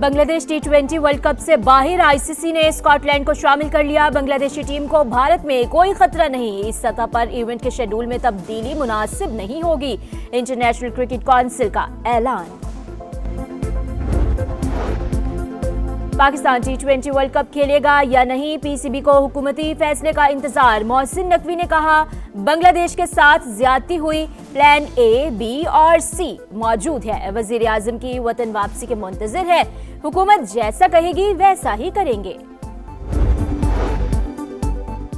Bangladesh T20 world cup से बाहर, ICC ने स्कॉटलैंड को शामिल कर लिया। बांग्लादेशी टीम को भारत में कोई खतरा नहीं। इस सतह पर इवेंट के शेड्यूल में तब्दीली मुनासिब नहीं होगी। इंटरनेशनल क्रिकेट काउंसिल का ऐलान। पाकिस्तान T20 वर्ल्ड कप खेलेगा या नहीं, पीसीबी को हुकूमती फैसले का इंतजार। मोहसिन नकवी ने कहा, बांग्लादेश के साथ ज्यादती हुई, प्लान ए, बी और सी मौजूद है। वजीर आजम की वतन वापसी के मुंतजिर है। हुकूमत जैसा कहेगी वैसा ही करेंगे।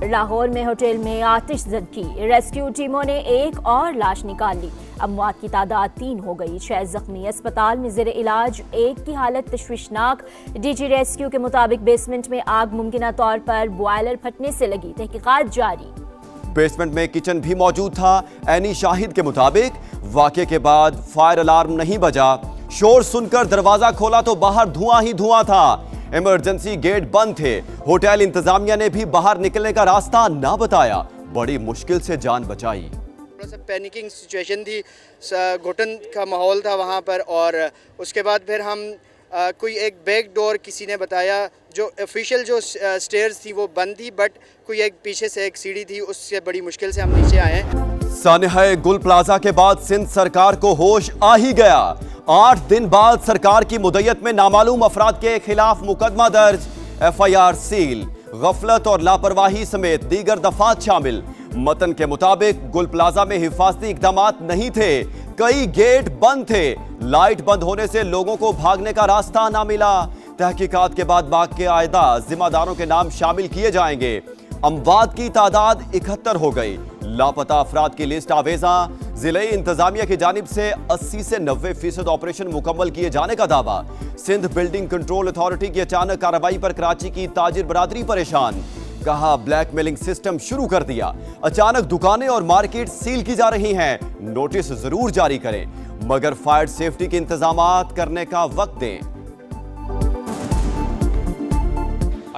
लाहौर में होटल में आतिशज़दी, रेस्क्यू टीमों ने एक और लाश निकाल ली। अमवात की तादाद 3 हो गई, 6 जख्मी। अस्पताल में ज़ेर इलाज, एक की हालत तशवीशनाक। डीजी रेस्क्यू के मुताबिक बेसमेंट में आग मुमकिना तौर पर बॉयलर फटने से लगी। तहकीकात जारी। बेसमेंट में किचन भी मौजूद था। एनी शाहिद के मुताबिक वाक़े के बाद फायर अलार्म नहीं बजा। शोर सुनकर दरवाजा खोला तो बाहर धुआं ही धुआं था। इमरजेंसी गेट बंद थे। होटल इंतजामिया ने भी बाहर निकलने का रास्ता ना बताया। बड़ी मुश्किल से जान बचाई। थोड़ा सा पैनिकिंग सिचुएशन थी, घुटन का माहौल था वहाँ पर। और उसके बाद फिर हम कोई एक बैक डोर किसी ने बताया, जो ऑफिशियल जो स्टेयर्स थी वो बंद थी, बट कोई एक पीछे से एक सीढ़ी थी, उससे बड़ी मुश्किल से हम नीचे आए हैं। सानिहा गुल प्लाजा के बाद सिंध सरकार को होश आ ही गया। 8 दिन बाद सरकार की मुद्दत में नामालूम अफराद के खिलाफ मुकदमा दर्ज, FIR सील। गफलत और लापरवाही समेत दीगर दफात शामिल। मतन के मुताबिक गुल प्लाजा में हिफाजती इकदामात नहीं थे, कई गेट बंद थे। लाइट बंद होने से लोगों को भागने का रास्ता ना मिला। तहकीकात के बाद बाकायदा जिम्मेदारों के नाम शामिल किए जाएंगे। अमवात की तादाद 71 हो गई। लापता अफराद की लिस्ट आवेजा। जिले इंतजामिया की जानिब से 80 से 90% ऑपरेशन मुकम्मल किए जाने का दावा। सिंध बिल्डिंग कंट्रोल अथॉरिटी की अचानक कार्रवाई पर कराची की ताजिर बरादरी परेशान। कहा, ब्लैकमेलिंग सिस्टम शुरू कर दिया। अचानक दुकानें और मार्केट सील की जा रही हैं। नोटिस जरूर जारी करें, मगर फायर सेफ्टी के इंतजामात करने का वक्त दें।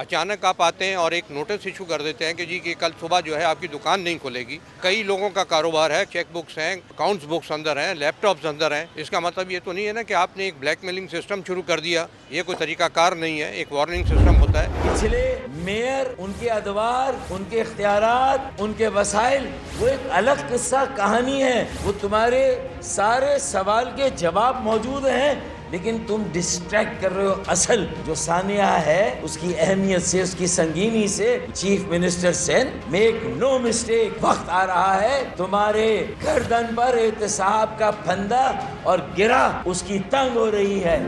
अचानक आप आते हैं और एक नोटिस इशू कर देते हैं कि जी कि कल सुबह जो है आपकी दुकान नहीं खुलेगी। कई लोगों का कारोबार है, चेक बुक्स हैं, अकाउंट्स बुक्स अंदर हैं, लैपटॉप्स अंदर हैं। इसका मतलब ये तो नहीं है ना कि आपने एक ब्लैकमेलिंग सिस्टम शुरू कर दिया। ये कोई तरीकाकार नहीं है, एक वार्निंग सिस्टम होता है। पिछले मेयर, उनके अदवार, उनके इख्तियारात, उनके वसाइल, वो एक अलग किस्सा कहानी है। वो तुम्हारे सारे सवाल के जवाब मौजूद हैं, लेकिन तुम डिस्ट्रैक्ट कर रहे हो असल जो सानिया है उसकी अहमियत से, उसकी संगीनी से। Chief minister Sen, make no mistake, वक्त आ रहा है तुम्हारे गर्दन पर एहतसाब का फंदा और गिरा उसकी तंग हो रही है।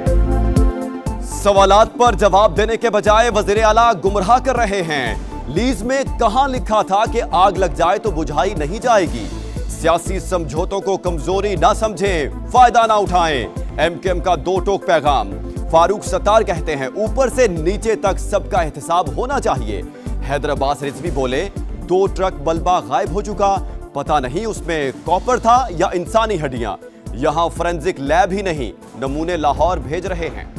सवालात पर जवाब देने के बजाय वज़ीर आला गुमराह कर रहे हैं। लीज में कहां लिखा था कि आग लग जाए तो बुझाई नहीं जाएगी। सियासी समझौतों को कमजोरी ना समझें, फायदा ना उठाएं। MKM का 2 टोक पैगाम। फारूक सत्तार कहते हैं, ऊपर से नीचे तक सबका एहतसाब होना चाहिए। हैदराबाद रिजवी बोले, 2 ट्रक बल्बा गायब हो चुका, पता नहीं उसमें कॉपर था या इंसानी हड्डियां। यहां फोरेंसिक लैब ही नहीं, नमूने लाहौर भेज रहे हैं।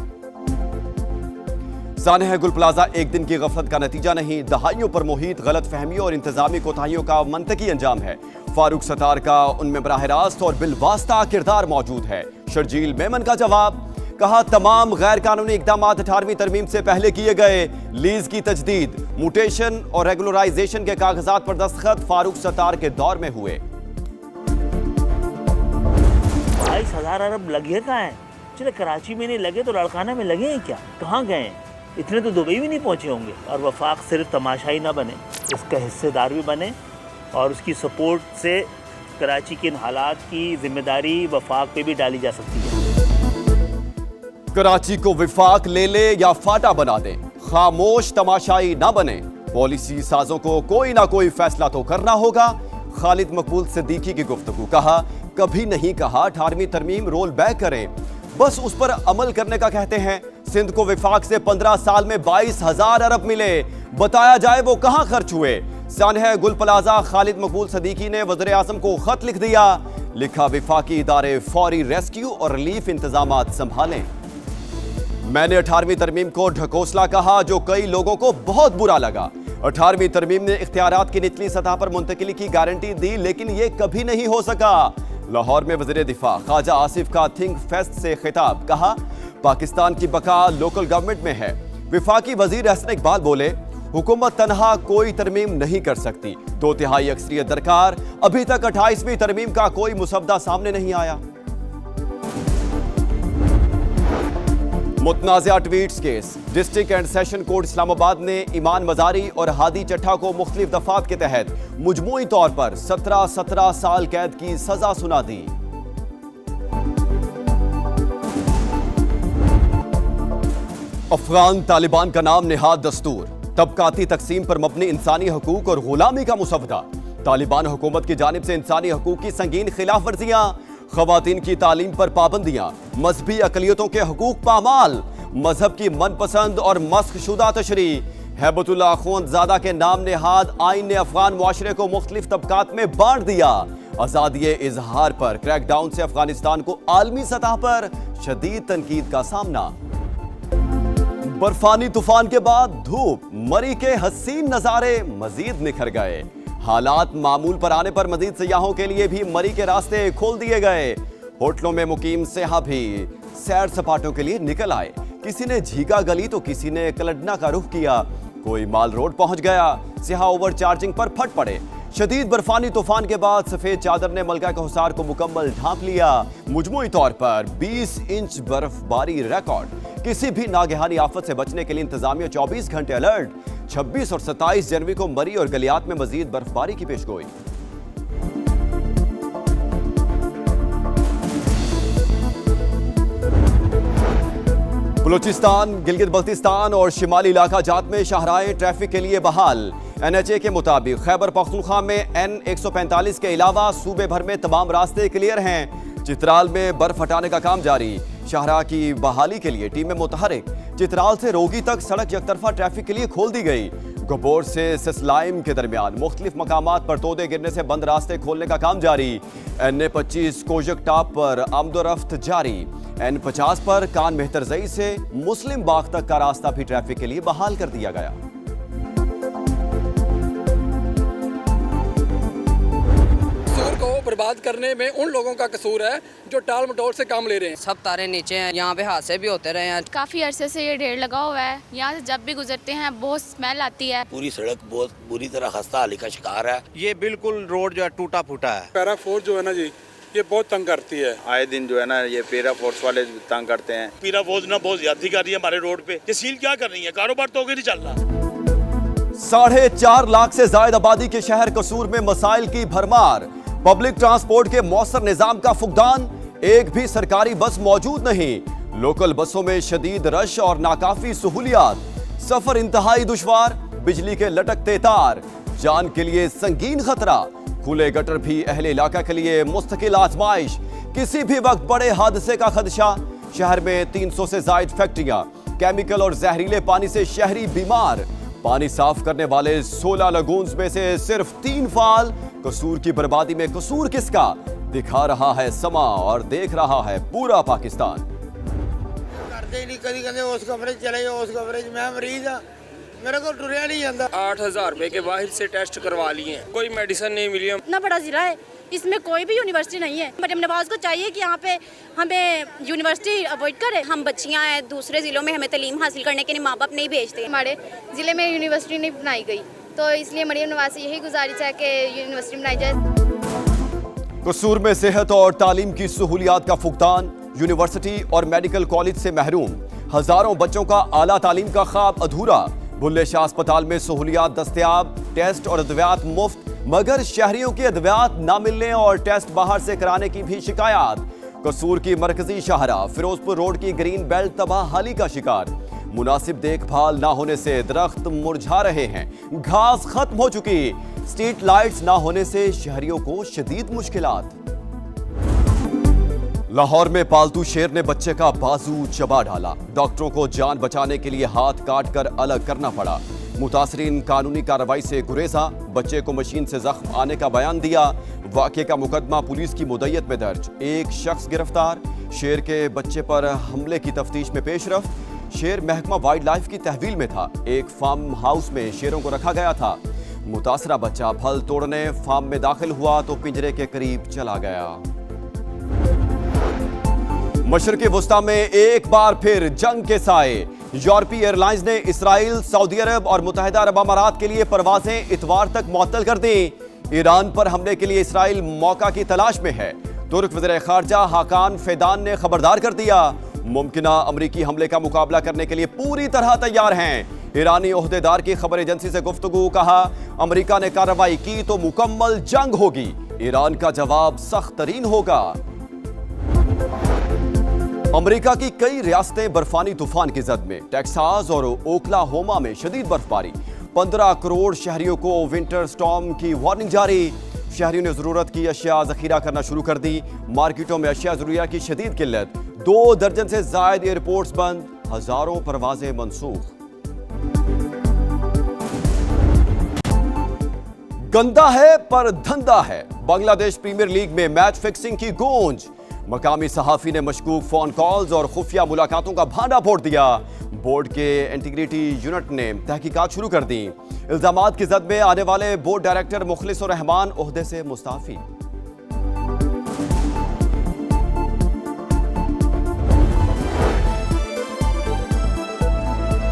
सानिहा गुल प्लाजा एक दिन की गफलत का नतीजा नहीं, दहाइयों पर मुहित गलत फहमियों और इंतजामी कोताहियों का मंतकी अंजाम है। फारूक सत्तार का उनमें बराह रास्त और बिलवास्ता किरदार मौजूद है। शर्जील मेमन का जवाब, कहा, तमाम गैर कानूनी इकदाम 18वीं तरमीम से पहले किए गए। लीज की तजदीद, म्यूटेशन और रेगुलराइजेशन के कागजात पर दस्तखत फारूक सत्तार के दौर में हुए। 22,000 अरब लगे कहाँ हैं? चले कराची में नहीं लगे तो लड़काना में लगे हैं क्या? कहाँ गए? इतने तो दुबई भी नहीं पहुंचे होंगे। और वफाक सिर्फ तमाशाई ना बने, इसका हिस्सेदार भी बने और उसकी सपोर्ट से कराची के इन हालात की जिम्मेदारी वफाक पे भी डाली जा सकती है। कराची को विफाक ले ले या फाटा बना दे, खामोश तमाशाई ना बने। पॉलिसी साजों को कोई ना कोई फैसला तो करना होगा। खालिद मकबूल सिद्दीकी की गुफ्तगू, कहा, कभी नहीं कहा 18वीं तरमीम रोल बैक करें, बस उस पर अमल करने का कहते हैं। सिंध को विफाक से 15 साल में 22,000 अरब मिले, बताया जाए वो कहां खर्च हुए। सानिहा गुल प्लाजा खालिद मकबूल सिद्दीकी ने वज़ीर आज़म को खत लिख दिया। लिखा, विफाकी इदारे फौरी रेस्क्यू और रिलीफ इंतजामात संभालें। मैंने 18वीं तरमीम को ढकोसला कहा, जो कई लोगों को बहुत बुरा लगा। 18वीं तरमीम ने इख्तियारात की निचली सतह पर मुंतकिली की गारंटी दी, लेकिन ये कभी नहीं हो सका। लाहौर में वज़ीर दिफा ख्वाजा आसिफ का थिंक फेस्ट से खिताब, कहा, पाकिस्तान की बका लोकल गवर्नमेंट में है। विफाकी वजीर अहसन इकबाल बोले, हुकूमत तनहा कोई तरमीम नहीं कर सकती, 2/3 अक्सरियत दरकार। अभी तक 28वीं तरमीम का कोई मुसवदा सामने नहीं आया। मुतनाज़ा tweets case. District and session court Islamabad ने ईमान मजारी और हादी चट्ठा को मुख्तलिफ दफात के तहत मुजमूई तौर पर 17 साल कैद की सजा सुना दी। अफगान तालिबान का नाम नेहाद दस्तूर, तबकाती तकसीम पर मबनी इंसानी हकूक और गुलामी का मुसवदा। तालिबान हुकूमत की जानिब से इंसानी हकूक की संगीन खिलाफ वर्जियां, खवातीन की तालीम पर पाबंदियां, मजहबी अकलियतों के हकूक पामाल, मजहब की मनपसंद और मस्ख शुदा तशरी। हैबतुल्लाह अखुंदजादा के नाम नेहाद आइन ने अफगान मुआशरे को मुख्तलिफ तबकात में बांट दिया। आजादी इजहार पर क्रैकडाउन से अफगानिस्तान को आलमी सतह पर शदीद तनकीद का सामना। बर्फानी तूफान के बाद धूप, मरी के हसीन नजारे मजीद निखर गए। हालात मामूल पर आने पर मजीद सयाहों के लिए भी मरी के रास्ते खोल दिए गए। होटलों में मुकीम सयाह भी सैर सपाटों के लिए निकल आए। किसी ने झीगा गली तो किसी ने कलडना का रुख किया, कोई माल रोड पहुंच गया। सयाह ओवर चार्जिंग पर फट पड़े। शदीद बर्फानी तूफान के बाद सफेद चादर ने मलका के हुसार को मुकम्मल ढांप लिया। मुजमुई तौर पर 20 इंच बर्फबारी रिकॉर्ड। किसी भी नागहानी आफत से बचने के लिए इंतजामिया 24 घंटे अलर्ट। 26 और 27 जनवरी को मरी और गलियात में मजीद बर्फबारी की पेशगोई। बलूचिस्तान, गिलगित बल्तिस्तान और शिमाली इलाका जात में शाहराहें ट्रैफिक के लिए बहाल। NHA के मुताबिक खैबर पख्तूनख्वा में N145 के अलावा सूबे भर में तमाम रास्ते क्लियर हैं। चित्राल में बर्फ हटाने का काम जारी। शाहराह की बहाली के लिए टीमें मुतहरिक। चित्राल से रोगी तक सड़क यकतरफा ट्रैफिक के लिए खोल दी गई। गबोर से सिसलाइम के दरमियान मुख्तलिफ मकामात पर तोदे गिरने से बंद रास्ते खोलने का काम जारी। NA25 कोजक टाप पर आमदोरफ्त जारी। N50 पर कान मेहतरजई से मुस्लिम बाग तक का रास्ता भी ट्रैफिक के लिए बहाल कर दिया गया। कसूर को बर्बाद करने में उन लोगों का कसूर है जो टाल मटोल से काम ले रहे हैं। सब तारे नीचे हैं, यहाँ पे हादसे भी होते रहे हैं। काफी अरसे से ये ढेर लगा हुआ है। यहाँ से जब भी गुजरते हैं बहुत स्मेल आती है। पूरी सड़क बहुत बुरी तरह खस्ता हाली का शिकार है। ये बिल्कुल रोड जो है टूटा फूटा है। पैरा फोर्स जो है ना जी, ये बहुत तंग करती है। आए दिन जो है ना ये पैरा फोर्स वाले तंग करते हैं। पीरा फोर्स ना बहुत ज्यादा कर रही है हमारे रोड पे। ये सील क्या कर रही है? कारोबार तो होकर नहीं चल रहा। 4.5 लाख से ज्यादा आबादी के शहर कसूर में मसाइल की भरमार। पब्लिक ट्रांसपोर्ट के मौसर निजाम का फुकदान, एक भी सरकारी बस मौजूद नहीं। लोकल बसों में शदीद रश और नाकाफी सहूलियात। सफर इंतहाई दुश्वार, बिजली के लटकते तार, जान के लिए संगीन खतरा। खुले गटर भी अहले इलाका के लिए मुस्तकिल आजमाइश। किसी भी वक्त बड़े हादसे का खदशा। शहर में 300 से जायद फैक्ट्रियां, केमिकल और जहरीले पानी से शहरी बीमार। पानी साफ करने वाले 16 लगून्स में से सिर्फ 3 फाल। कसूर की बर्बादी में कसूर किसका? दिखा रहा है समा और देख रहा है पूरा पाकिस्तान। करते ही नहीं, कभी कहते उस कवरेज चले जाओ, उस कवरेज मैं मरीज हाँ, मेरे को टुरिया नहीं जाता। 8,000 रुपए के बाहर से टेस्ट करवा लिए, कोई मेडिसिन नहीं मिली। इतना बड़ा जिला है, इसमें कोई भी यूनिवर्सिटी नहीं है। मरियम नवाज को चाहिए कि यहाँ पे हमें यूनिवर्सिटी अवॉइड करे। हम बच्चियाँ हैं, दूसरे जिलों में हमें तालीम हासिल करने के लिए माँ बाप नहीं भेजते। हमारे जिले में यूनिवर्सिटी नहीं बनाई गई, तो इसलिए मरियम नवाज से यही गुजारिश है कि यूनिवर्सिटी बनाई जाए। कसूर में सेहत और तालीम की सहूलियात का फुकदान, यूनिवर्सिटी और मेडिकल कॉलेज से महरूम। हजारों बच्चों का आला तालीम का ख्वाब अधूरा। बुल्ले शाह अस्पताल में सहूलियात दस्तयाब, टेस्ट और अद्वियात मुफ्त, मगर शहरियों की अद्वियात ना मिलने और टेस्ट बाहर से कराने की भी शिकायत। कसूर की मरकजी शाहराह फिरोजपुर रोड की ग्रीन बेल्ट तबाहाली का शिकार। मुनासिब देखभाल ना होने से दरख्त मुरझा रहे हैं, घास खत्म हो चुकी। स्ट्रीट लाइट्स ना होने से शहरियों को शदीद मुश्किलात। लाहौर में पालतू शेर ने बच्चे का बाजू चबा डाला। डॉक्टरों को जान बचाने के लिए हाथ काट कर अलग करना पड़ा। मुतासरीन कानूनी कार्रवाई से गुरेजा, बच्चे को मशीन से जख्म आने का बयान दिया। वाक़े का मुकदमा पुलिस की मुद्दत में दर्ज, एक शख्स गिरफ्तार। शेर के बच्चे पर हमले की तफ्तीश में पेशरफ। शेर महकमा वाइल्ड लाइफ की तहवील में था। एक फार्म हाउस में शेरों को रखा गया था। मुतासरा बच्चा फल तोड़ने फार्म में दाखिल हुआ तो पिंजरे के करीब चला गया। मशरक़ी वुस्ता में एक बार फिर जंग के साए। यूरोपीय एयरलाइंस ने इसराइल, सऊदी अरब और मुत्तहिदा अरब अमारात के लिए परवाजें इतवार तक मुअत्तल कर दी। ईरान पर हमले के लिए इसराइल मौका की तलाश में है। तुर्क वज़ीर ख़ारजा हाकान फिदान ने खबरदार कर दिया, मुमकिना अमरीकी हमले का मुकाबला करने के लिए पूरी तरह तैयार हैं। ईरानी ओहदेदार की खबर एजेंसी से गुफ्तगू, कहा अमरीका ने कार्रवाई की तो मुकम्मल जंग होगी, ईरान का जवाब सख्त तरीन होगा। अमरीका की कई रियासतें बर्फानी तूफान की जद में। टेक्सास और ओक्लाहोमा में शदीद बर्फबारी। 15 करोड़ शहरियों को विंटर स्टॉर्म की वार्निंग जारी। शहरियों ने जरूरत की अशिया जखीरा करना शुरू कर दी। मार्केटों में अशिया जरूरिया की शदीद किल्लत। 2 दर्जन से जायद एयरपोर्ट्स बंद, हजारों परवाजें मनसूख। गंदा है पर धंधा है। बांग्लादेश प्रीमियर लीग में मैच फिक्सिंग की गूंज। मकामी सहाफी ने मशकूक फोन कॉल्स और खुफिया मुलाकातों का भांडा फोड़ दिया। बोर्ड के इंटीग्रिटी यूनिट ने तहकीकात शुरू कर दी। इल्जामात की जद में आने वाले बोर्ड डायरेक्टर मुखलिसुर रहमान ओहदे से मुस्ताफी।